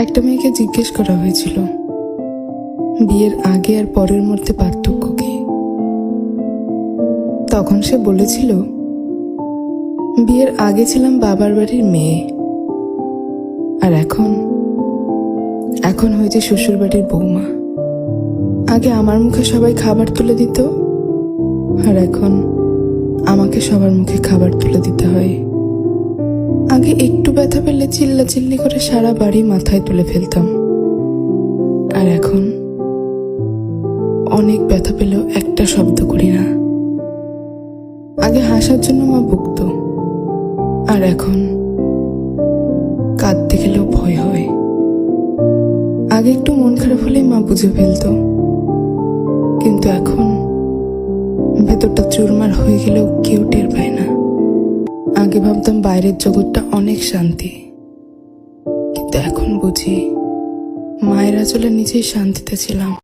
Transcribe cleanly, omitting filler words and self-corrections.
একটা মেয়েকে জিজ্ঞেস করা হয়েছিল বিয়ের আগে আর পরের মধ্যে পার্থক্য কি। তখন সে বলেছিল, বিয়ের আগে ছিলাম বাবার বাড়ির মেয়ে, আর এখন হয়েছে শ্বশুর বাড়ির বৌমা। আগে আমার মুখে সবাই খাবার তুলে দিত, আর এখন আমাকে সবার মুখে খাবার তুলে দিতে হয়। আগে একটু ব্যথা পেলে চিল্লাচিল্লি করে সারা বাড়ি মাথায় তুলে ফেলতাম, আর এখন অনেক ব্যথা পেলেও একটা শব্দ করি না। আগে হাসার জন্য মা বকতো, আর এখন কাঁদতে গেলেও ভয় হয়। আগে একটু মন খারাপ হলেই মা বুঝে ফেলতো, কিন্তু এখন ভেতরটা চুরমার হয়ে গেলেও কেউ টের পায় না। আগে ভাবতাম বাইরের জগৎটা অনেক শান্তি, কিন্তু এখন বুঝি মায়ের আঁচলে নিজেই শান্তিতে ছিলাম।